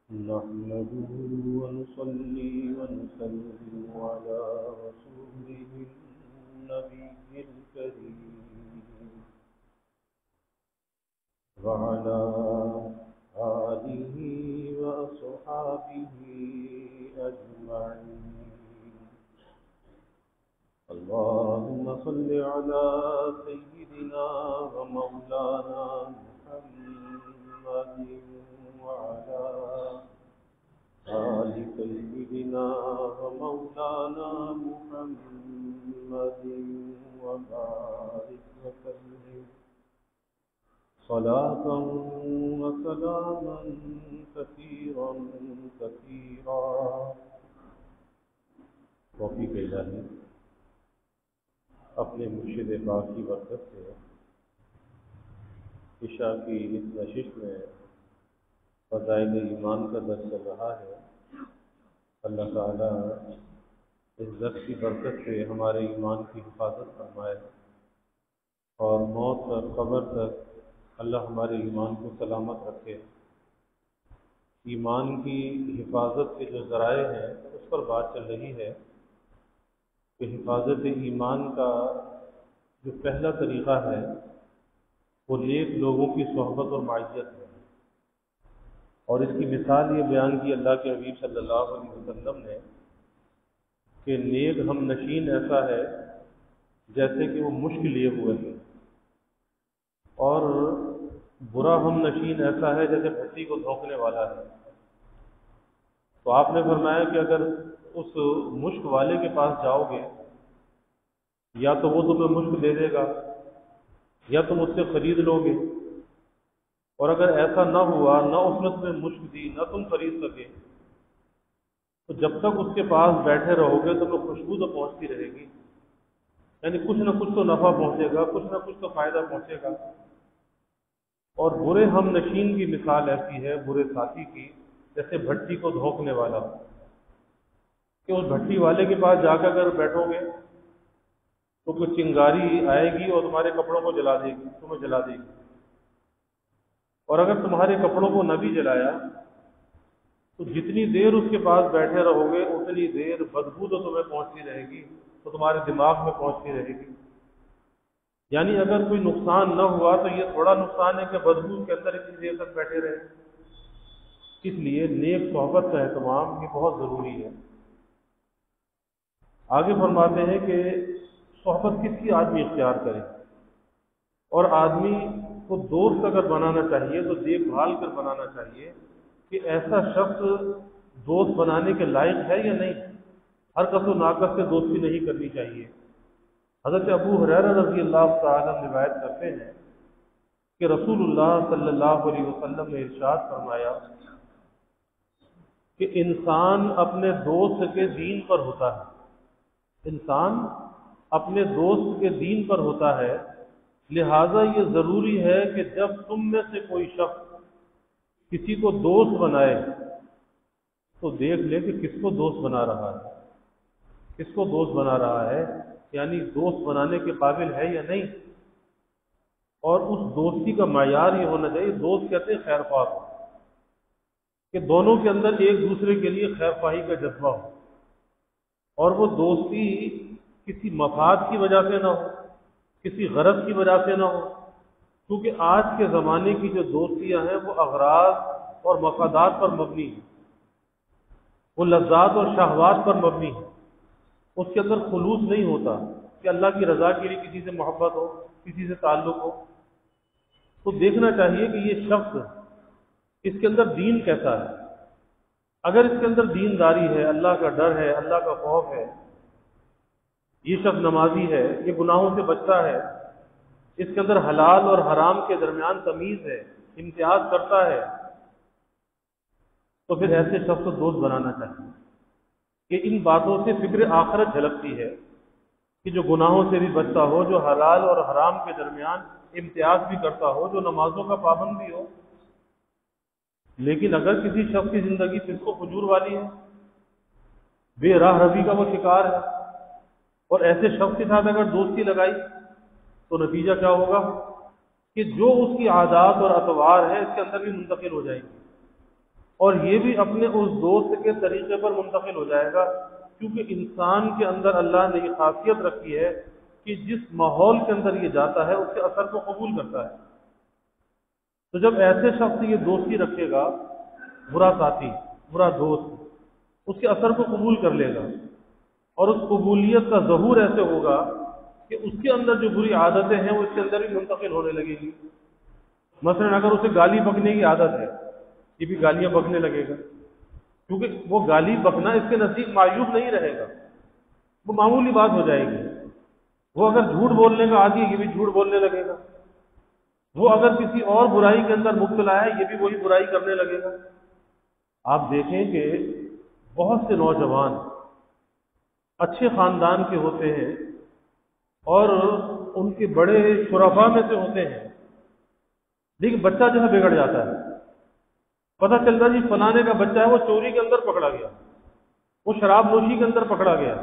نحمده ونصلي ونسلم على رسوله النبي الكريم وعلى آله وأصحابه أجمعين. اللهم صل على سيدنا ومولانا محمد وعلى آل سيدنا ومولانا محمد وبارك وسلم صلاة وسلاما كثيرا كثيرا. توفیق الہی اپنے مرشد پاک کی برکت سے عشاء کی اس نشست میں فضائل ایمان کا درس چل رہا ہے. اللہ تعالیٰ اس درس کی برکت سے ہمارے ایمان کی حفاظت فرمائے اور موت اور قبر تک اللہ ہمارے ایمان کو سلامت رکھے. ایمان کی حفاظت کے جو ذرائع ہیں اس پر بات چل رہی ہے کہ حفاظت ایمان کا جو پہلا طریقہ ہے وہ نیک لوگوں کی صحبت اور معیت ہے. اور اس کی مثال یہ بیان کی اللہ کے حبیب صلی اللہ علیہ وسلم نے کہ نیک ہم نشین ایسا ہے جیسے کہ وہ مشک لیے ہوئے ہیں، اور برا ہم نشین ایسا ہے جیسے بھٹی کو دھونکنے والا ہے. تو آپ نے فرمایا کہ اگر اس مشک والے کے پاس جاؤ گے یا تو وہ تمہیں مشک دے دے گا یا تم اس سے خرید لو گے، اور اگر ایسا نہ ہوا، نہ اس نے تمہیں مشک دی نہ تم خرید سکے، تو جب تک اس کے پاس بیٹھے رہو گے تمہیں خوشبو تو پہنچتی رہے گی، یعنی کچھ نہ کچھ تو نفع پہنچے گا، کچھ نہ کچھ تو فائدہ پہنچے گا. اور برے ہم نشین کی مثال ایسی ہے، برے ساتھی کی، جیسے بھٹی کو دھونکنے والا، کہ اس بھٹی والے کے پاس جا کر اگر بیٹھو گے تو کوئی چنگاری آئے گی اور تمہارے کپڑوں کو جلا دے گی، تمہیں جلا دے گی. اور اگر تمہارے کپڑوں کو نہ بھی جلایا تو جتنی دیر اس کے پاس بیٹھے رہو گے اتنی دیر بدبو تو تمہیں پہنچتی رہے گی، تو تمہارے دماغ میں پہنچتی رہے گی. یعنی اگر کوئی نقصان نہ ہوا تو یہ تھوڑا نقصان ہے کہ بدبو کے اندر اتنی دیر تک بیٹھے رہے. اس لیے نیک صحبت کا اہتمام یہ بہت ضروری ہے. آگے فرماتے ہیں کہ صحبت کس کی آدمی اختیار کرے، اور آدمی کو دوست اگر بنانا چاہیے تو دیکھ بھال کر بنانا چاہیے کہ ایسا شخص دوست بنانے کے لائق ہے یا نہیں. ہر کس و ناکس سے دوستی نہیں کرنی چاہیے. حضرت ابو ہریرہ رضی اللہ تعالیٰ روایت کرتے ہیں کہ رسول اللہ صلی اللہ علیہ وسلم نے ارشاد فرمایا کہ انسان اپنے دوست کے دین پر ہوتا ہے، انسان اپنے دوست کے دین پر ہوتا ہے. لہذا یہ ضروری ہے کہ جب تم میں سے کوئی شخص کسی کو دوست بنائے تو دیکھ لے کہ کس کو دوست بنا رہا ہے، کس کو دوست بنا رہا ہے، یعنی دوست بنانے کے قابل ہے یا نہیں. اور اس دوستی کا معیار یہ ہونا چاہیے، دوست کہتے ہیں خیر خواہ ہو، کہ دونوں کے اندر ایک دوسرے کے لیے خیر خواہی کا جذبہ ہو، اور وہ دوستی کسی مفاد کی وجہ سے نہ ہو، کسی غرض کی وجہ سے نہ ہو. کیونکہ آج کے زمانے کی جو دوستیاں ہیں وہ اغراض اور مفادات پر مبنی ہیں، وہ لذات اور شہوات پر مبنی ہیں. اس کے اندر خلوص نہیں ہوتا کہ اللہ کی رضا کے لیے کسی سے محبت ہو، کسی سے تعلق ہو. تو دیکھنا چاہیے کہ یہ شخص اس کے اندر دین کیسا ہے. اگر اس کے اندر دینداری ہے، اللہ کا ڈر ہے، اللہ کا خوف ہے، یہ شخص نمازی ہے، یہ گناہوں سے بچتا ہے، اس کے اندر حلال اور حرام کے درمیان تمیز ہے، امتیاز کرتا ہے، تو پھر ایسے شخص کو دوست بنانا چاہیے. کہ ان باتوں سے فکر آخرت جھلکتی ہے کہ جو گناہوں سے بھی بچتا ہو، جو حلال اور حرام کے درمیان امتیاز بھی کرتا ہو، جو نمازوں کا پابند بھی ہو. لیکن اگر کسی شخص کی زندگی فسق و فجور والی ہے، بے راہ ربی کا وہ شکار ہے، اور ایسے شخص کے ساتھ اگر دوستی لگائی تو نتیجہ کیا ہوگا کہ جو اس کی عادات اور اطوار ہے اس کے اندر بھی منتقل ہو جائے گی. اور یہ بھی اپنے اس دوست کے طریقے پر منتقل ہو جائے گا، کیونکہ انسان کے اندر اللہ نے یہ خاصیت رکھی ہے کہ جس ماحول کے اندر یہ جاتا ہے اس کے اثر کو قبول کرتا ہے۔ تو جب ایسے شخص یہ دوستی رکھے گا، برا ساتھی، برا دوست، اس کے اثر کو قبول کر لے گا، اور اس قبولیت کا ظہور ایسے ہوگا کہ اس کے اندر جو بری عادتیں ہیں وہ اس کے اندر بھی منتقل ہونے لگے گی۔ مثلا اگر اسے گالی بکنے کی عادت ہے، یہ بھی گالیاں بکنے لگے گا، کیونکہ وہ گالی بکنا اس کے نزدیک معیوب نہیں رہے گا، وہ معمولی بات ہو جائے گی۔ وہ اگر جھوٹ بولنے کا عادی ہے، یہ بھی جھوٹ بولنے لگے گا۔ وہ اگر کسی اور برائی کے اندر مبتلا ہے، یہ بھی وہی برائی کرنے لگے گا۔ آپ دیکھیں کہ بہت سے نوجوان اچھے خاندان کے ہوتے ہیں اور ان کے بڑے شرفاء میں سے ہوتے ہیں، لیکن بچہ جو ہے بگڑ جاتا ہے۔ پتہ چلتا جی فلانے کا بچہ ہے، وہ چوری کے اندر پکڑا گیا، وہ شراب نوشی کے اندر پکڑا گیا،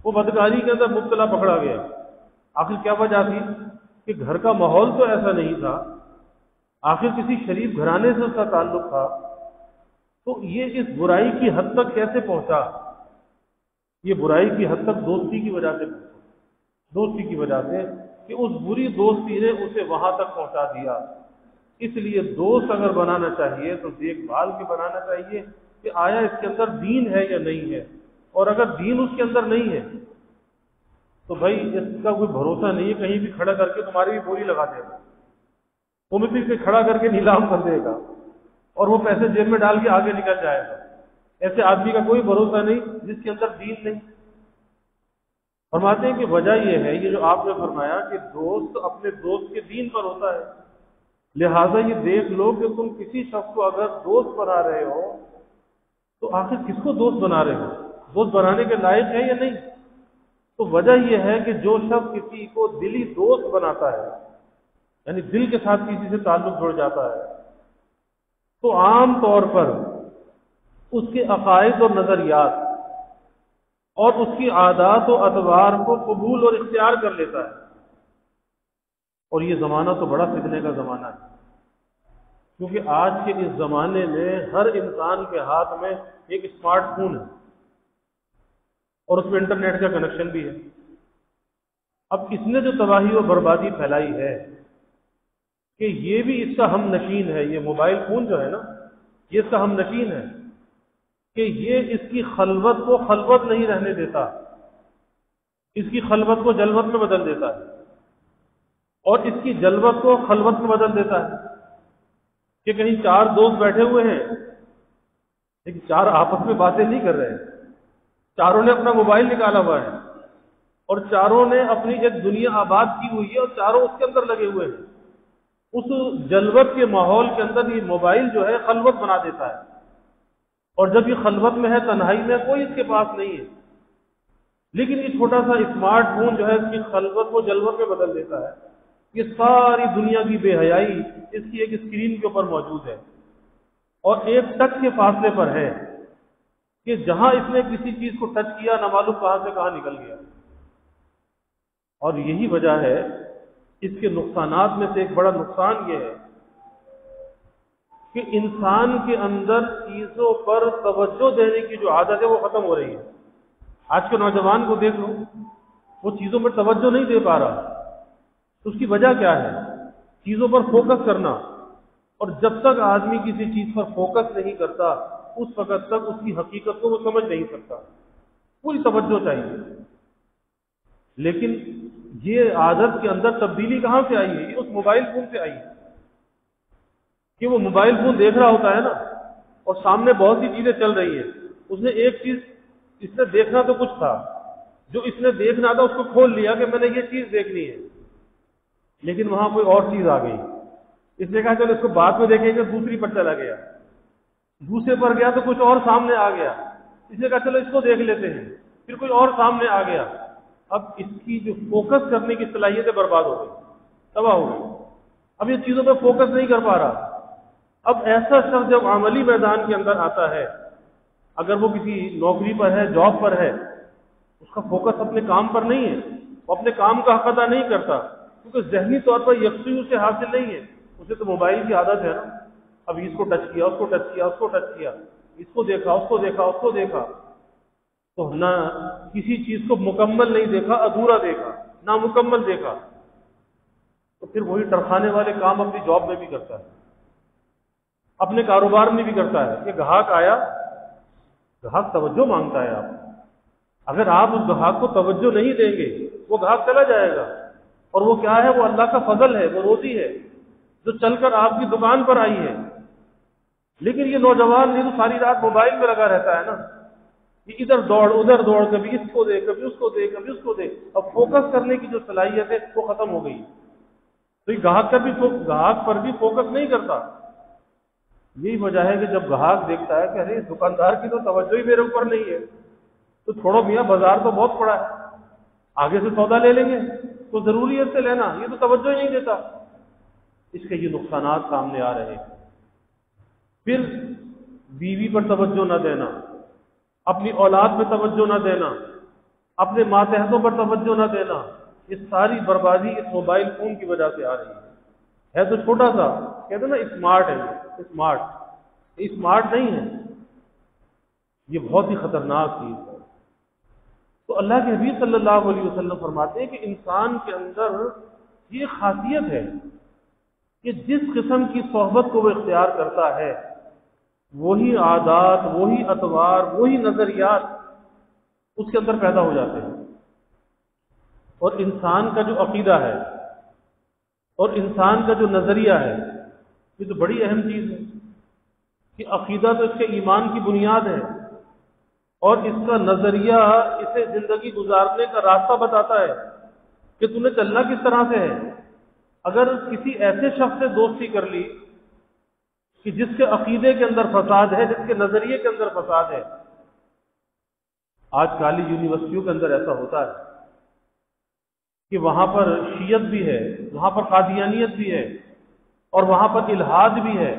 وہ بدکاری کے اندر مبتلا پکڑا گیا۔ آخر کیا وجہ تھی؟ کہ گھر کا ماحول تو ایسا نہیں تھا، آخر کسی شریف گھرانے سے اس کا تعلق تھا۔ تو یہ اس برائی کی حد تک کیسے پہنچا؟ یہ برائی کی حد تک دوستی کی وجہ سے پہنچا، دوستی کی وجہ سے کہ اس بری دوستی نے اسے وہاں تک پہنچا دیا۔ اس لیے دوست اگر بنانا چاہیے تو دیکھ بھال کے بنانا چاہیے کہ آیا اس کے اندر دین ہے یا نہیں ہے، اور اگر دین اس کے اندر نہیں ہے تو بھائی اس کا کوئی بھروسہ نہیں ہے، کہیں بھی کھڑا کر کے تمہاری بھی بولی لگا دے گا، کمیٹی پہ کھڑا کر کے نیلام کر دے گا اور وہ پیسے جیب میں ڈال کے آگے نکل جائے گا۔ ایسے آدمی کا کوئی بھروسہ نہیں جس کے اندر دین نہیں۔ فرماتے ہیں کہ وجہ یہ ہے، یہ جو آپ نے فرمایا کہ دوست اپنے دوست کے دین پر ہوتا ہے، لہٰذا یہ دیکھ لو کہ تم کسی شخص کو اگر دوست بنا رہے ہو تو آخر کس کو دوست بنا رہے ہو؟ دوست بنانے کے لائق ہے یا نہیں؟ تو وجہ یہ ہے کہ جو شخص کسی کو دلی دوست بناتا ہے، یعنی دل کے ساتھ کسی سے تعلق جڑ جاتا ہے، تو عام طور پر اس کے عقائد اور نظریات اور اس کی عادات و اطوار کو قبول اور اختیار کر لیتا ہے۔ اور یہ زمانہ تو بڑا فتنے کا زمانہ ہے، کیونکہ آج کے اس زمانے میں ہر انسان کے ہاتھ میں ایک اسمارٹ فون ہے اور اس میں انٹرنیٹ کا کنیکشن بھی ہے۔ اب اس نے جو تباہی و بربادی پھیلائی ہے کہ یہ بھی اس کا ہم نشین ہے، یہ موبائل فون جو ہے نا، یہ اس کا ہم نشین ہے کہ یہ اس کی خلوت کو خلوت نہیں رہنے دیتا، اس کی خلوت کو جلوت میں بدل دیتا ہے، اور اس کی جلوت کو خلوت میں بدل دیتا ہے کہ کہیں چار دوست بیٹھے ہوئے ہیں لیکن چار آپس میں باتیں نہیں کر رہے، چاروں نے اپنا موبائل نکالا ہوا ہے اور چاروں نے اپنی ایک دنیا آباد کی ہوئی ہے اور چاروں اس کے اندر لگے ہوئے ہیں۔ اس جلوت کے ماحول کے اندر یہ موبائل جو ہے خلوت بنا دیتا ہے، اور جب یہ خلوت میں ہے، تنہائی میں، کوئی اس کے پاس نہیں ہے، لیکن یہ چھوٹا سا اسمارٹ فون جو ہے اس کی خلوت کو جلوت میں بدل دیتا ہے۔ یہ ساری دنیا کی بے حیائی اس کی ایک اسکرین کے اوپر موجود ہے، اور ایک ٹچ کے فاصلے پر ہے کہ جہاں اس نے کسی چیز کو ٹچ کیا نہ معلوم کہاں سے کہاں نکل گیا۔ اور یہی وجہ ہے، اس کے نقصانات میں سے ایک بڑا نقصان یہ ہے کہ انسان کے اندر چیزوں پر توجہ دینے کی جو عادت ہے وہ ختم ہو رہی ہے۔ آج کے نوجوان کو دیکھ لو، وہ چیزوں پر توجہ نہیں دے پا رہا۔ اس کی وجہ کیا ہے؟ چیزوں پر فوکس کرنا، اور جب تک آدمی کسی چیز پر فوکس نہیں کرتا اس وقت تک اس کی حقیقت کو وہ سمجھ نہیں سکتا، پوری توجہ چاہیے۔ لیکن یہ عادت کے اندر تبدیلی کہاں سے آئی ہے؟ یہ اس موبائل فون سے آئی ہے کہ وہ موبائل فون دیکھ رہا ہوتا ہے نا، اور سامنے بہت سی چیزیں چل رہی ہیں، اس نے ایک چیز، اس نے دیکھنا تو کچھ تھا، جو اس نے دیکھنا تھا اس کو کھول لیا کہ میں نے یہ چیز دیکھنی ہے، لیکن وہاں کوئی اور چیز آ گئی، اس نے کہا چلو اس کو بعد میں دیکھیں گے، دوسری پر چلا گیا، دوسرے پر گیا تو کچھ اور سامنے آ گیا، اس نے کہا چلو اس کو دیکھ لیتے ہیں، پھر کوئی اور سامنے آ گیا۔ اب اس کی جو فوکس کرنے کی صلاحیتیں برباد ہو گئی، تباہ ہو گئی، اب یہ چیزوں پہ فوکس نہیں کر پا رہا۔ اب ایسا شخص جب عملی میدان کے اندر آتا ہے، اگر وہ کسی نوکری پر ہے، جاب پر ہے، اس کا فوکس اپنے کام پر نہیں ہے، وہ اپنے کام کا حق ادا نہیں کرتا، کیونکہ ذہنی طور پر یکسوئی اسے حاصل نہیں ہے، اسے تو موبائل کی عادت ہے نا، اب اس کو ٹچ کیا، اس کو ٹچ کیا، اس کو ٹچ کیا، اس کو دیکھا، اس کو دیکھا، اس کو دیکھا، تو نہ کسی چیز کو مکمل نہیں دیکھا، ادھورا دیکھا، نامکمل دیکھا، تو پھر وہی ٹرخانے والے کام اپنی جاب میں بھی کرتا ہے، اپنے کاروبار میں بھی کرتا ہے. کہ گاہک آیا، گاہک توجہ مانگتا ہے آپ، اگر آپ اس گاہک کو توجہ نہیں دیں گے وہ گاہک چلا جائے گا. اور وہ کیا ہے؟ وہ اللہ کا فضل ہے، وہ روزی ہے جو چل کر آپ کی دکان پر آئی ہے. لیکن یہ نوجوان یہ تو ساری رات موبائل میں لگا رہتا ہے نا، یہ ادھر دوڑ ادھر دوڑ، کبھی اس کو دے، کبھی اس کو دے، کبھی اس کو دے. اب فوکس کرنے کی جو صلاحیت ہے وہ ختم ہو گئی. تو یہ گاہک پر بھی فوکس نہیں کرتا. یہی وجہ ہے کہ جب گاہک دیکھتا ہے کہ ارے دکاندار کی تو توجہ ہی میرے اوپر نہیں ہے، تو چھوڑو میاں، بازار تو بہت بڑا ہے، آگے سے سودا لے لیں گے، تو ضروری ہے اس سے لینا، یہ تو توجہ ہی نہیں دیتا. اس کے یہ نقصانات سامنے آ رہے ہیں. پھر بیوی پر توجہ نہ دینا، اپنی اولاد پہ توجہ نہ دینا، اپنے ماتحتوں پر توجہ نہ دینا، یہ ساری بربادی اس موبائل فون کی وجہ سے آ رہی ہے تو چھوٹا سا، کہتے ہیں نا اسمارٹ ہے، یہ اسمارٹ نہیں ہے، یہ بہت ہی خطرناک چیز ہے. تو اللہ کے حبیب صلی اللہ علیہ وسلم فرماتے ہیں کہ انسان کے اندر یہ خاصیت ہے کہ جس قسم کی صحبت کو وہ اختیار کرتا ہے، وہی عادات، وہی اطوار، وہی نظریات اس کے اندر پیدا ہو جاتے ہیں. اور انسان کا جو عقیدہ ہے اور انسان کا جو نظریہ ہے، یہ تو بڑی اہم چیز ہے کہ عقیدہ تو اس کے ایمان کی بنیاد ہے، اور اس کا نظریہ اسے زندگی گزارنے کا راستہ بتاتا ہے کہ تم نے چلنا کس طرح سے ہے. اگر کسی ایسے شخص سے دوستی کر لی کہ جس کے عقیدے کے اندر فساد ہے، جس کے نظریے کے اندر فساد ہے، آج کالج یونیورسٹیوں کے اندر ایسا ہوتا ہے کہ وہاں پر شیعت بھی ہے، وہاں پر قادیانیت بھی ہے، اور وہاں پر الحاد بھی ہے.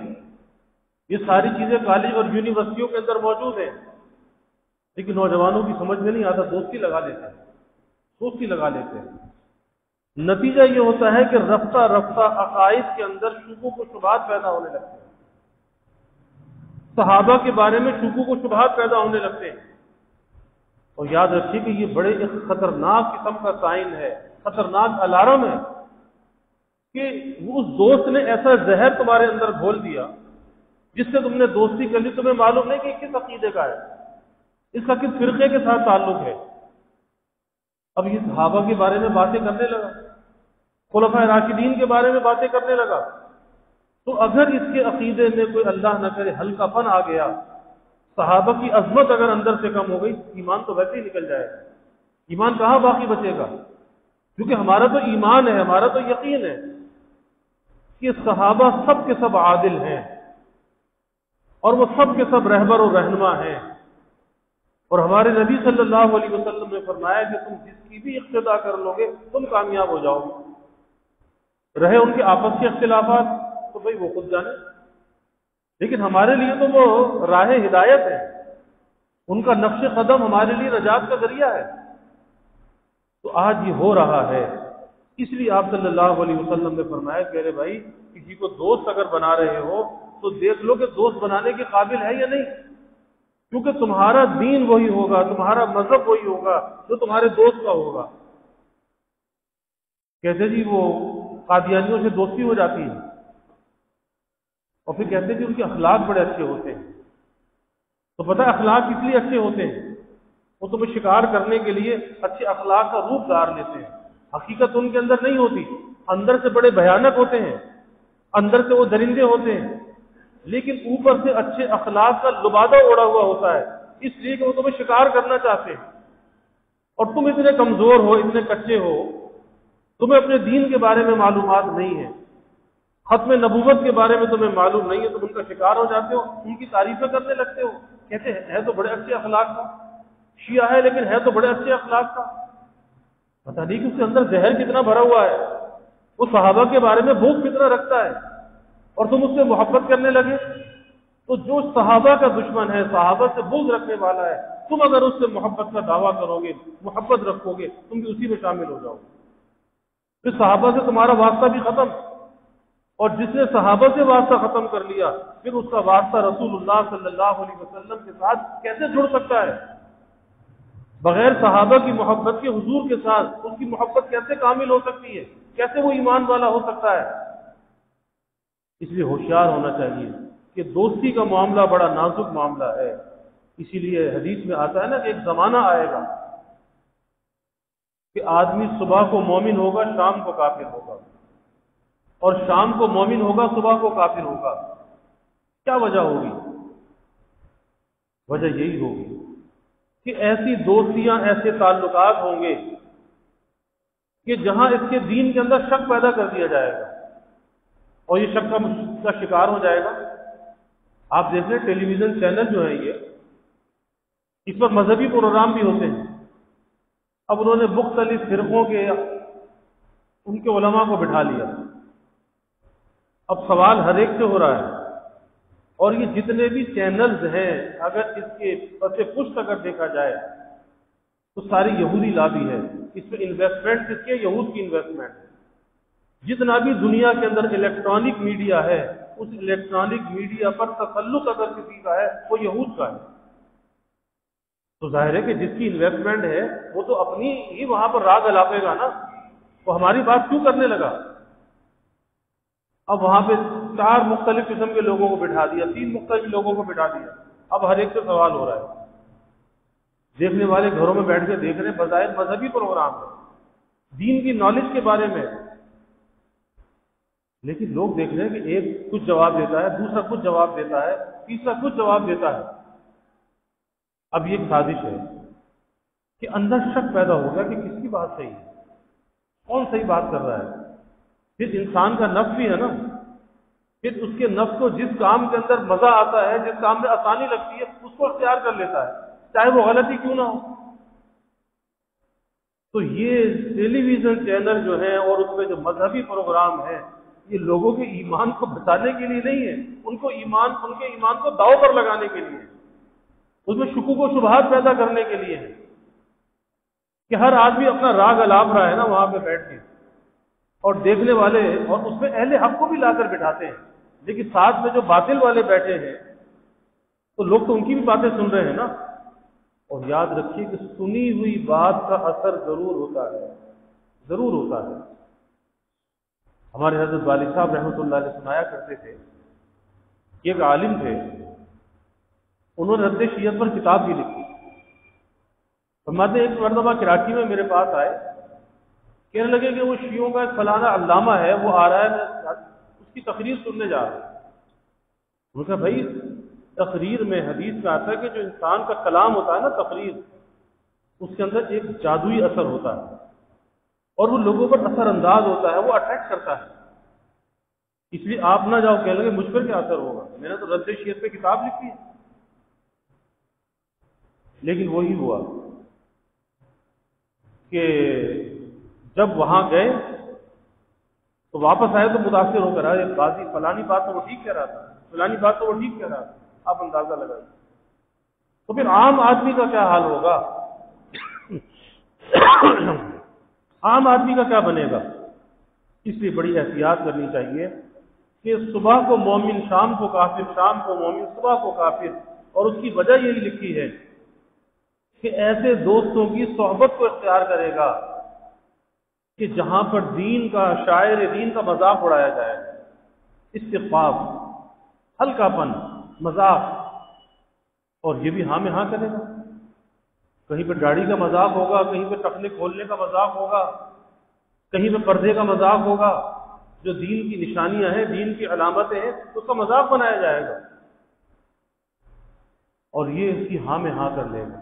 یہ ساری چیزیں کالج اور یونیورسٹیوں کے اندر موجود ہیں، لیکن نوجوانوں کی سمجھ میں نہیں آتا، دوستی لگا لیتے ہیں. نتیجہ یہ ہوتا ہے کہ رفتہ رفتہ عقائد کے اندر شکوک و شبہات پیدا ہونے لگتے ہیں، صحابہ کے بارے میں شکوک و شبہات پیدا ہونے لگتے ہیں. اور یاد رکھیے کہ یہ بڑے ایک خطرناک قسم کا سائن ہے، خطرناک الارم ہے کہ اس دوست نے ایسا زہر تمہارے اندر گھول دیا جس سے تم نے دوستی کر لی، تمہیں معلوم نہیں کہ کس عقیدے کا ہے، اس کا کس فرقے کے ساتھ تعلق ہے. اب یہ صحابہ کے بارے میں باتیں کرنے لگا، خلفائے راشدین کے بارے میں باتیں کرنے لگا. تو اگر اس کے عقیدے میں کوئی اللہ نہ کرے ہلکا پن آ گیا، صحابہ کی عظمت اگر اندر سے کم ہو گئی، ایمان تو ویسے ہی نکل جائے گا. ایمان کہاں باقی بچے گا؟ کیونکہ ہمارا تو ایمان ہے، ہمارا تو یقین ہے کہ صحابہ سب کے سب عادل ہیں، اور وہ سب کے سب رہبر اور رہنما ہیں. اور ہمارے نبی صلی اللہ علیہ وسلم نے فرمایا کہ تم جس کی بھی اقتدا کر لو گے تم کامیاب ہو جاؤ گے. رہے ان کے آپس کے اختلافات تو بھائی وہ خود جانے، لیکن ہمارے لیے تو وہ راہ ہدایت ہے، ان کا نقش قدم ہمارے لیے نجات کا ذریعہ ہے. تو آج یہ ہو رہا ہے، اس لیے آپ صلی اللہ علیہ وسلم نے فرمایا کہ ارے بھائی کسی کو دوست اگر بنا رہے ہو تو دیکھ لو کہ دوست بنانے کے قابل ہے یا نہیں، کیونکہ تمہارا دین وہی ہوگا، تمہارا مذہب وہی ہوگا جو تمہارے دوست کا ہوگا. کہتے جی وہ قادیانیوں سے دوستی ہو جاتی ہے، اور پھر کہتے ہیں کہ ان کے اخلاق بڑے اچھے ہوتے ہیں. تو پتہ ہے اخلاق اس لیے اچھے ہوتے ہیں، وہ تمہیں شکار کرنے کے لیے اچھے اخلاق کا روپ دھار لیتے ہیں. حقیقت ان کے اندر نہیں ہوتی، اندر سے بڑے بھیانک ہوتے ہیں، اندر سے وہ درندے ہوتے ہیں، لیکن اوپر سے اچھے اخلاق کا لبادہ اوڑا ہوا ہوتا ہے، اس لیے کہ وہ تمہیں شکار کرنا چاہتے ہیں. اور تم اتنے کمزور ہو، اتنے کچے ہو، تمہیں اپنے دین کے بارے میں معلومات نہیں ہے، ختم نبوت کے بارے میں تمہیں معلوم نہیں ہے، تم ان کا شکار ہو جاتے ہو، ان کی تعریفیں کرنے لگتے ہو. کہتے ہیں ہے تو بڑے اچھے اخلاق کا، شیعہ ہے لیکن ہے تو بڑے اچھے اخلاق کا. پتہ نہیں کہ اس کے اندر زہر کتنا بھرا ہوا ہے، وہ صحابہ کے بارے میں بھوک کتنا رکھتا ہے، اور تم اس سے محبت کرنے لگے. تو جو صحابہ کا دشمن ہے، صحابہ سے بغض رکھنے والا ہے، تم اگر اس سے محبت کا دعویٰ کرو گے، محبت رکھو گے، تم بھی اسی میں شامل ہو جاؤ گے. پھر صحابہ سے تمہارا واسطہ بھی ختم. اور جس نے صحابہ سے واسطہ ختم کر لیا پھر اس کا واسطہ رسول اللہ صلی اللہ علیہ وسلم کے ساتھ کیسے جڑ سکتا ہے؟ بغیر صحابہ کی محبت کے حضور کے ساتھ اس کی محبت کیسے کامل ہو سکتی ہے؟ کیسے وہ ایمان والا ہو سکتا ہے؟ اس لیے ہوشیار ہونا چاہیے کہ دوستی کا معاملہ بڑا نازک معاملہ ہے. اسی لیے حدیث میں آتا ہے نا کہ ایک زمانہ آئے گا کہ آدمی صبح کو مومن ہوگا، شام کو کافر ہوگا، اور شام کو مومن ہوگا، صبح کو کافر ہوگا. کیا وجہ ہوگی؟ وجہ یہی ہوگی کہ ایسی دوستیاں، ایسے تعلقات ہوں گے کہ جہاں اس کے دین کے اندر شک پیدا کر دیا جائے گا اور یہ شک کا شکار ہو جائے گا. آپ دیکھ لیں ٹیلی ویژن چینل جو ہیں یہ اس پر مذہبی پروگرام بھی ہوتے ہیں. اب انہوں نے مختلف فرقوں کے ان کے علماء کو بٹھا لیا. اب سوال ہر ایک سے ہو رہا ہے، اور یہ جتنے بھی چینلز ہیں اگر اس کے پس پشت اگر دیکھا جائے تو ساری یہودی لابی ہے. اس میں انویسٹمنٹ کس کے؟ یہود کی انویسٹمنٹ ہے. جتنا بھی دنیا کے اندر الیکٹرانک میڈیا ہے اس الیکٹرانک میڈیا پر تسلط اگر کسی کا ہے وہ یہود کا ہے. تو ظاہر ہے کہ جس کی انویسٹمنٹ ہے وہ تو اپنی ہی وہاں پر راگ الاپے گا نا. وہ ہماری بات کیوں کرنے لگا؟ اب وہاں پہ 4 مختلف قسم کے لوگوں کو بٹھا دیا، 3 مختلف لوگوں کو بٹھا دیا. اب ہر ایک سے سوال ہو رہا ہے. دیکھنے والے گھروں میں بیٹھ کے دیکھ رہے ہیں، بظاہر مذہبی پروگرام ہے، دین کی نالج کے بارے میں، لیکن لوگ دیکھ رہے ہیں کہ ایک کچھ جواب دیتا ہے، دوسرا کچھ جواب دیتا ہے، تیسرا کچھ جواب دیتا ہے. اب یہ ایک سازش ہے کہ اندر شک پیدا ہوگا کہ کس کی بات صحیح ہے، کون صحیح بات کر رہا ہے. پھر انسان کا نفس بھی ہے نا، پھر اس کے نفس کو جس کام کے اندر مزہ آتا ہے، جس کام میں آسانی لگتی ہے اس کو اختیار کر لیتا ہے، چاہے وہ غلطی کیوں نہ ہو. تو یہ ٹیلی ویژن چینل جو ہیں اور اس میں جو مذہبی پروگرام ہیں یہ لوگوں کے ایمان کو بچانے کے لیے نہیں ہے، ان کے ایمان کو داؤ پر لگانے کے لیے، اس میں شکوک و شبہات پیدا کرنے کے لیے ہے کہ ہر آدمی اپنا راگ الاپ رہا ہے نا وہاں پہ بیٹھ کے، اور دیکھنے والے اور اس میں اہل حق کو بھی لا کر بٹھاتے ہیں. لیکن ساتھ میں جو باطل والے بیٹھے ہیں تو لوگ تو ان کی بھی باتیں سن رہے ہیں نا. اور یاد رکھیے کہ سنی ہوئی بات کا اثر ضرور ہوتا ہے، ضرور ہوتا ہے. ہمارے حضرت والد صاحب رحمۃ اللہ علیہ سنایا کرتے تھے کہ ایک عالم تھے، انہوں نے رد شیعت پر کتاب بھی لکھی. فرماتے ایک مرتبہ کراچی میں میرے پاس آئے، کہنے لگے کہ وہ شیعوں کا ایک فلانا علامہ ہے، وہ آ رہا ہے، اس کی تقریر سننے جا رہا ہے. انہوں نے کہا بھائی تقریر میں حدیث میں آتا ہے کہ جو انسان کا کلام ہوتا ہے نا تقریر، اس کے اندر ایک جادوئی اثر ہوتا ہے اور وہ لوگوں پر اثر انداز ہوتا ہے، وہ اٹریکٹ کرتا ہے. اس لیے آپ نہ جاؤ کہنے لگے مجھ پر کیا اثر ہوگا، میں نے تو رد شیعت پہ کتاب لکھی ہے. لیکن وہی ہوا کہ جب وہاں گئے تو واپس آئے تو متاثر ہو کر آئے، بازی فلانی بات تو وہ ٹھیک کہہ رہا تھا، فلانی بات تو وہ ٹھیک کہہ رہا تھا. آپ اندازہ لگائیے. تو پھر عام آدمی کا کیا حال ہوگا؟ عام آدمی کا کیا بنے گا؟ اس لیے بڑی احتیاط کرنی چاہیے کہ صبح کو مومن، شام کو کافر، شام کو مومن، صبح کو کافر. اور اس کی وجہ یہی لکھی ہے کہ ایسے دوستوں کی صحبت کو اختیار کرے گا کہ جہاں پر دین کا، شاعر دین کا مذاق اڑایا جائے، استخفاف، ہلکا پن، مذاق. اور یہ بھی ہاں میں ہاں کرے گا. کہیں پہ داڑھی کا مذاق ہوگا، کہیں پہ ٹخنے کھولنے کا مذاق ہوگا، کہیں پہ پردے کا مذاق ہوگا. جو دین کی نشانیاں ہیں، دین کی علامتیں ہیں، اس کا مذاق بنایا جائے گا. اور یہ اس کی ہاں میں ہاں کر لے گا،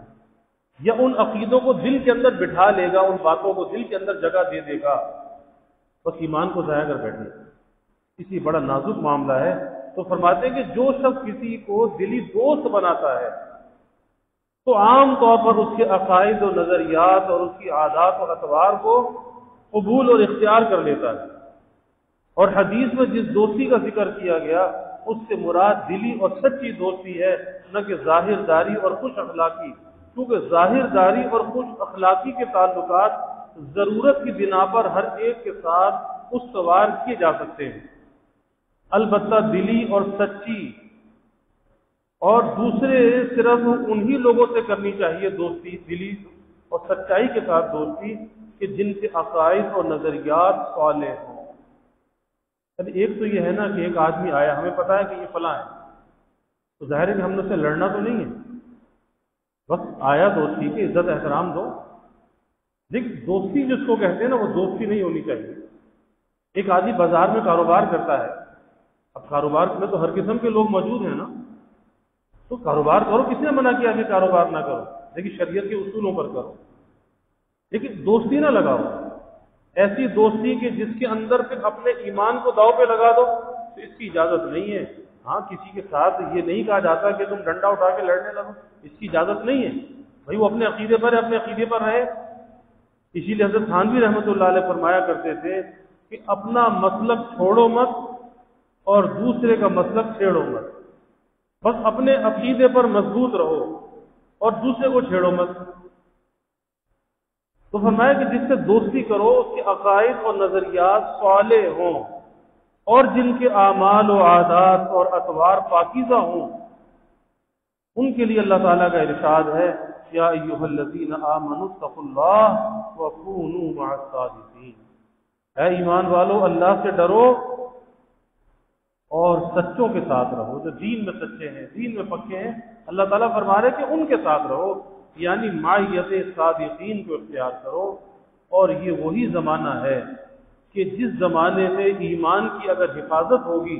یا ان عقیدوں کو دل کے اندر بٹھا لے گا، ان باتوں کو دل کے اندر جگہ دے دے گا، بس ایمان کو ضائع کر بیٹھے. اس لیے بڑا نازک معاملہ ہے. تو فرماتے ہیں کہ جو شخص کسی کو دلی دوست بناتا ہے تو عام طور پر اس کے عقائد و نظریات اور اس کی عادات و اطوار کو قبول اور اختیار کر لیتا ہے. اور حدیث میں جس دوستی کا ذکر کیا گیا اس سے مراد دلی اور سچی دوستی ہے، نہ کہ ظاہر داری اور خوش اخلاقی. کیونکہ ظاہر داری اور خوش اخلاقی کے تعلقات ضرورت کی بنا پر ہر ایک کے ساتھ استوار کیے جا سکتے ہیں. البتہ دلی اور سچی، اور دوسرے صرف انہی لوگوں سے کرنی چاہیے دوستی، دلی اور سچائی کے ساتھ دوستی کہ جن کے عقائد اور نظریات صالح ہوں۔ یعنی ایک تو یہ ہے نا کہ ایک آدمی آیا، ہمیں پتا ہے کہ یہ فلاں ہے، تو ظاہر ہے کہ ہم نے اس سے لڑنا تو نہیں ہے، بس آیا دوستی کی عزت احترام دو۔ لیکن دوستی جس کو کہتے ہیں نا، وہ دوستی نہیں ہونی چاہیے۔ ایک آدمی بازار میں کاروبار کرتا ہے، اب کاروبار میں تو ہر قسم کے لوگ موجود ہیں نا، تو کاروبار کرو، کس نے منع کیا کہ کاروبار نہ کرو، لیکن شریعت کے اصولوں پر کرو، لیکن دوستی نہ لگاؤ ایسی دوستی کہ جس کے اندر پھر اپنے ایمان کو داؤ پہ لگا دو، تو اس کی اجازت نہیں ہے۔ ہاں، کسی کے ساتھ یہ نہیں کہا جاتا کہ تم ڈنڈا اٹھا کے لڑنے لگو، اس کی اجازت نہیں ہے، بھائی وہ اپنے عقیدے پر ہے، اپنے عقیدے پر رہے۔ اسی لیے حضرت تھانوی رحمۃ اللہ علیہ فرمایا کرتے تھے کہ اپنا مسلک چھوڑو مت اور دوسرے کا مسلک چھیڑو مت، بس اپنے عقیدے پر مضبوط رہو اور دوسرے کو چھیڑو مت۔ تو فرمایا کہ جس سے دوستی کرو اس کے عقائد اور نظریات صالح ہوں اور جن کے اعمال و عادات اور اطوار پاکیزہ ہوں، ان کے لیے اللہ تعالیٰ کا ارشاد ہے، یا ایھا الذین آمنوا اتقوا اللہ وکونوا مع الصادقین، اے ایمان والو اللہ سے ڈرو اور سچوں کے ساتھ رہو، جو دین میں سچے ہیں، دین میں پکے ہیں۔ اللہ تعالیٰ فرما رہے کہ ان کے ساتھ رہو، یعنی معیت صادقین کو اختیار کرو۔ اور یہ وہی زمانہ ہے کہ جس زمانے میں ایمان کی اگر حفاظت ہوگی،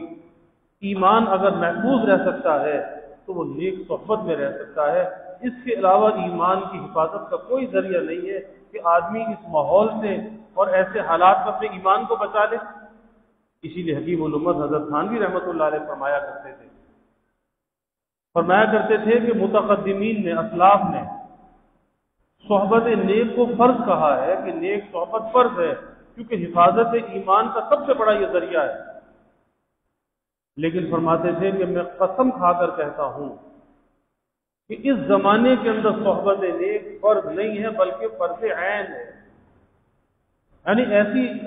ایمان اگر محفوظ رہ سکتا ہے تو وہ نیک صحبت میں رہ سکتا ہے۔ اس کے علاوہ ایمان کی حفاظت کا کوئی ذریعہ نہیں ہے کہ آدمی اس ماحول سے اور ایسے حالات میں اپنے ایمان کو بچا لے۔ اسی لیے حکیم الامت حضرت تھانوی رحمۃ اللہ علیہ فرمایا کرتے تھے کہ متقدمین نے، اسلاف نے صحبت نیک کو فرض کہا ہے کہ نیک صحبت فرض ہے، کیونکہ حفاظت ایمان کا سب سے بڑا یہ ذریعہ ہے۔ لیکن فرماتے تھے کہ میں قسم کھا کر کہتا ہوں کہ اس زمانے کے اندر صحبت نیک فرض نہیں ہے بلکہ فرض عین ہے، یعنی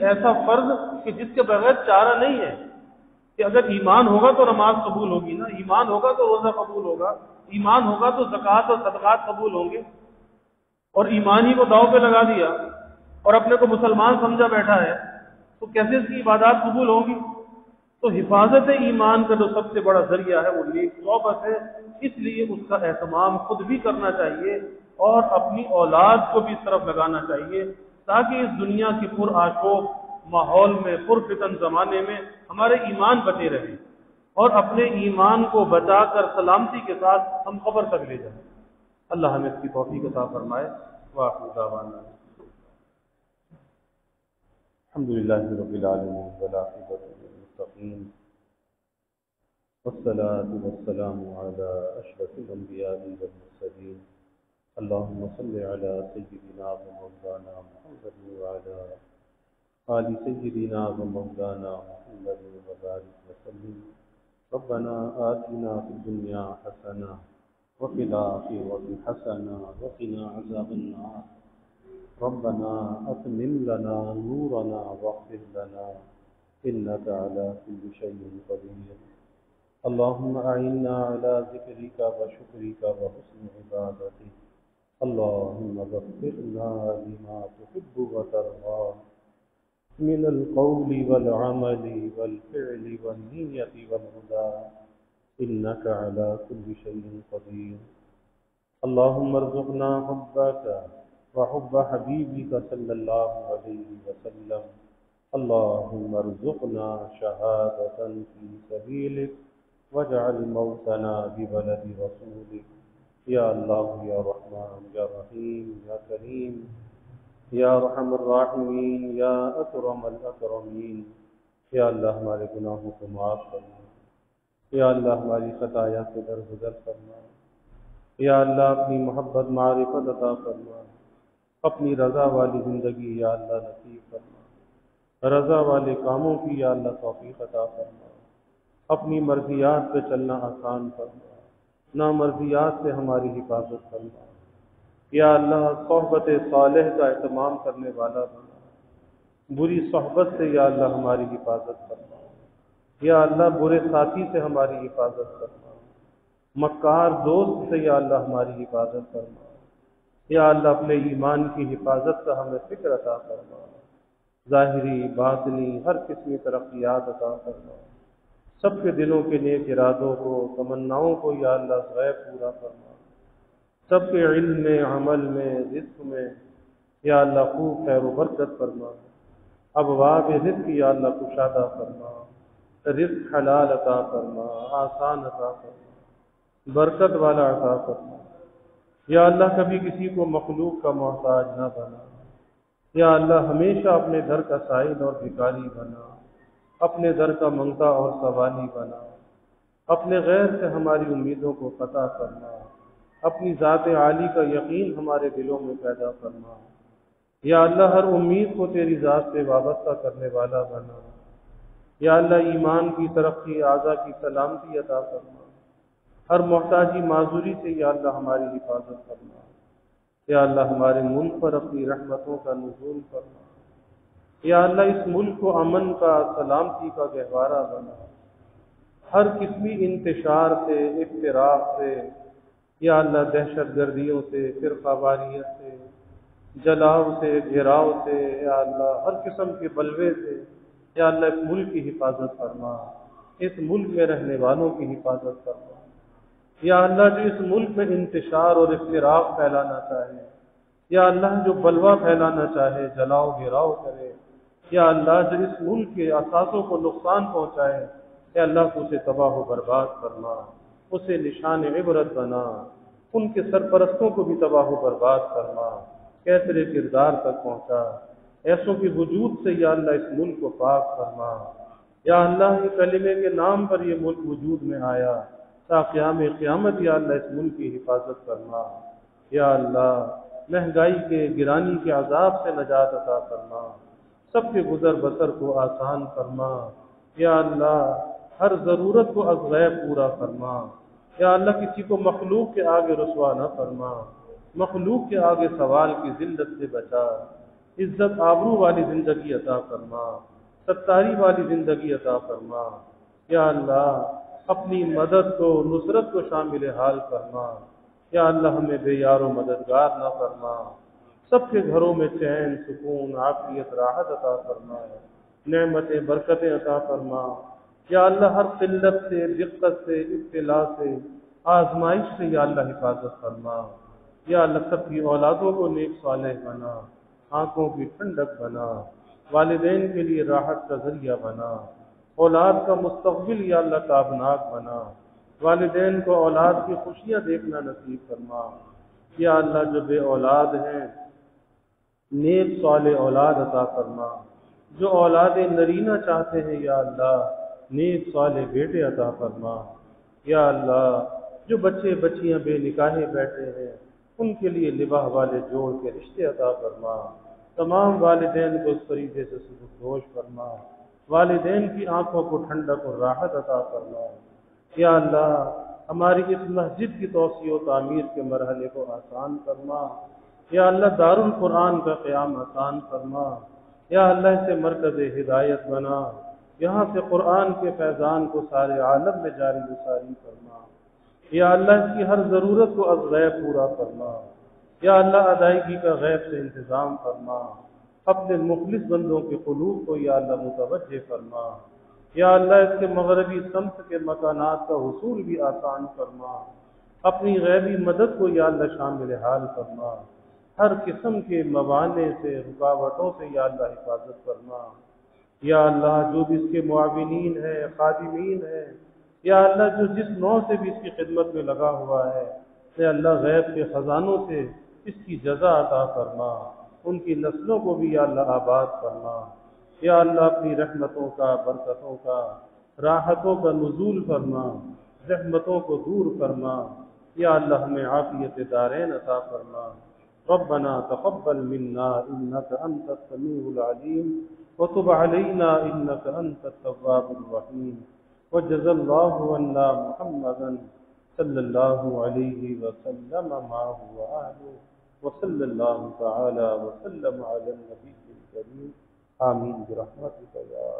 ایسا فرض کہ جس کے بغیر چارہ نہیں ہے، کہ اگر ایمان ہوگا تو نماز قبول ہوگی نا، ایمان ہوگا تو روزہ قبول ہوگا، ایمان ہوگا تو زکوٰۃ اور صدقات قبول ہوں گے، اور ایمان ہی کو داؤ پہ لگا دیا اور اپنے کو مسلمان سمجھا بیٹھا ہے تو کیسے اس کی عبادات قبول ہوگی؟ تو حفاظت ایمان کا جو سب سے بڑا ذریعہ ہے وہ نیک صحبت ہے، اس لیے اس کا اہتمام خود بھی کرنا چاہیے اور اپنی اولاد کو بھی اس طرف لگانا چاہیے، تاکہ اس دنیا کی پر آشوب ماحول میں، پر فتن زمانے میں ہمارے ایمان بچے رہیں اور اپنے ایمان کو بچا کر سلامتی کے ساتھ ہم قبر تک لے جائیں۔ اللہ ہمیں اس کی توفیق عطا فرمائے۔ وآخر دعوانا الحمدللہ رب العالمین والعاقبۃ للمتقین والصلاة والسلام علی اشرف الانبیاء والمرسلین، اللہم صل علی سیدنا ومولانا محمد وعلی آل سیدنا ومولانا محمد وبارک وسلم۔ ربنا آتنا فی الدنیا حسنہ وفي الآخرة حسنة وقنا عذاب النار، ربنا أتمم لنا نورنا واغفر لنا إنك على كل شيء قدير، اللهم أعنا على ذكرك وشكرك وحسن عبادتك، اللهم وفقنا لما تحب وترضى من القول والعمل والفعل والنية والهدى، إنك على كل شيء قدير، اللهم ارزقنا حبك وحب حبيبك صلى الله عليه وسلم، اللهم ارزقنا شهادة في سبيلك واجعل موتنا ببلد رسولك، یا اللہ یا رحمان یا رحیم یا کریم یا ارحم الراحمین یا اکرم الاکرمین، یا اللہ ہمارے گناہوں کو معاف کرنا، یا اللہ ہماری خطایا سے درگزر فرما، یا اللہ اپنی محبت معرفت عطا فرما، اپنی رضا والی زندگی یا اللہ نصیب فرما، رضا والے کاموں کی یا اللہ توفیق عطا فرما، اپنی مرضیات پہ چلنا آسان فرما، نامرضیات سے ہماری حفاظت فرما، یا اللہ صحبت صالح کا اہتمام کرنے والا بنا، بری صحبت سے یا اللہ ہماری حفاظت فرما، یا اللہ برے ساتھی سے ہماری حفاظت فرما، مکار دوست سے یا اللہ ہماری حفاظت فرما، یا اللہ اپنے ایمان کی حفاظت کا ہمیں فکر عطا فرما، ظاہری باطنی ہر قسم کی ترقیات عطا فرما، سب کے دلوں کے نیک ارادوں کو تمناؤں کو یا اللہ غیب پورا فرما، سب کے علم میں عمل میں رزق میں یا اللہ خوب خیر و برکت فرما، ابواب رزق یا اللہ کشادہ فرما، رزق حلال عطا فرما، آسان عطا فرما، برکت والا عطا فرما، یا اللہ کبھی کسی کو مخلوق کا محتاج نہ بنا، یا اللہ ہمیشہ اپنے در کا سائل اور بھکاری بنا، اپنے در کا منگتا اور سوالی بنا، اپنے غیر سے ہماری امیدوں کو قطع فرما، اپنی ذات عالی کا یقین ہمارے دلوں میں پیدا فرما، یا اللہ ہر امید کو تیری ذات سے وابستہ کرنے والا بنا، یا اللہ ایمان کی ترقی اعضاء کی سلامتی عطا فرما، ہر محتاجی معذوری سے یا اللہ ہماری حفاظت فرما، یا اللہ ہمارے ملک پر اپنی رحمتوں کا نزول فرما، یا اللہ اس ملک کو امن کا سلامتی کا گہوارہ بنا، ہر قسمی انتشار سے افتراق سے یا اللہ دہشت گردیوں سے فرقہ واریت سے جلاؤ سے گھیراؤ سے یا اللہ ہر قسم کے بلوے سے یا اللہ اس ملک کی حفاظت فرما، اس ملک میں رہنے والوں کی حفاظت فرما، یا اللہ جو اس ملک میں انتشار اور افتراق پھیلانا چاہے، یا اللہ جو بلوہ پھیلانا چاہے جلاؤ گھیراؤ کرے، یا اللہ جو اس ملک کے اثاثوں کو نقصان پہنچائے، یا اللہ کو اسے تباہ و برباد فرما، اسے نشان عبرت بنا، ان کے سرپرستوں کو بھی تباہ و برباد فرما، کیسرے کردار تک پہنچا، ایسوں کے وجود سے یا اللہ اس ملک کو پاک فرما، یا اللہ یہ کلمے کے نام پر یہ ملک وجود میں آیا تا قیام قیامت یا اللہ اس ملک کی حفاظت فرما، یا اللہ مہنگائی کے گرانی کے عذاب سے نجات عطا فرما، سب کے گزر بسر کو آسان فرما، یا اللہ ہر ضرورت کو از غیب پورا فرما، یا اللہ کسی کو مخلوق کے آگے رسوا نہ فرما، مخلوق کے آگے سوال کی ذلت سے بچا، عزت آبرو والی زندگی عطا فرما، ستاری والی زندگی عطا فرما، یا اللہ اپنی مدد کو نصرت کو شامل حال فرما، یا اللہ ہمیں بے یار و مددگار نہ فرما، سب کے گھروں میں چین سکون عافیت راحت عطا فرما، نعمتیں برکتیں عطا فرما، یا اللہ ہر قلت سے دقت سے ابتلا سے آزمائش سے یا اللہ حفاظت فرما، یا اللہ سب کی اولادوں کو نیک صالح بنا، آنکھوں کی ٹھنڈک بنا، والدین کے لیے راحت کا ذریعہ بنا، اولاد کا مستقبل یا اللہ تابناک بنا، والدین کو اولاد کی خوشیاں دیکھنا نصیب فرما، یا اللہ جو بے اولاد ہیں نیک صالح اولاد عطا فرما، جو اولاد نرینہ چاہتے ہیں یا اللہ نیک صالح بیٹے عطا فرما، یا اللہ جو بچے بچیاں بے نکاحے بیٹھے ہیں ان کے لیے نباہ والے جوڑ کے رشتے عطا فرما، تمام والدین کو اس فریضے سے سبکدوش فرما، والدین کی آنکھوں کو ٹھنڈک اور راحت عطا فرما، یا اللہ ہماری اس مسجد کی توسیع و تعمیر کے مرحلے کو آسان فرما، یا اللہ دارالقرآن کا قیام آسان فرما، یا اللہ اسے مرکز ہدایت بنا، یہاں سے قرآن کے فیضان کو سارے عالم میں جاری و ساری فرما، یا اللہ اس کی ہر ضرورت کو از غیب پورا فرما، یا اللہ ادائیگی کا غیب سے انتظام فرما، اپنے مخلص بندوں کے قلوب کو یا اللہ متوجہ فرما، یا اللہ اس کے مغربی سمت کے مکانات کا حصول بھی آسان فرما، اپنی غیبی مدد کو یا اللہ شامل حال فرما، ہر قسم کے موانع سے رکاوٹوں سے یا اللہ حفاظت فرما، یا اللہ جو بھی اس کے معاونین ہیں خادمین ہیں یا اللہ جو جس نوع سے بھی اس کی خدمت میں لگا ہوا ہے یا اللہ غیب کے خزانوں سے اس کی جزا عطا فرما، ان کی نسلوں کو بھی یا اللہ آباد فرما، یا اللہ اپنی رحمتوں کا برکتوں کا راحتوں کا نزول فرما، رحمتوں کو دور فرما، یا اللہ ہمیں عافیت دارین عطا فرما، ربنا تقبل منا انك انت السميع العليم وتب علينا انك انت التواب الرحيم وجزا الله عنا محمدا صلى الله عليه وسلم معه وآله وصلى الله تعالى وسلم على النبي الكريم آمين برحمتك يا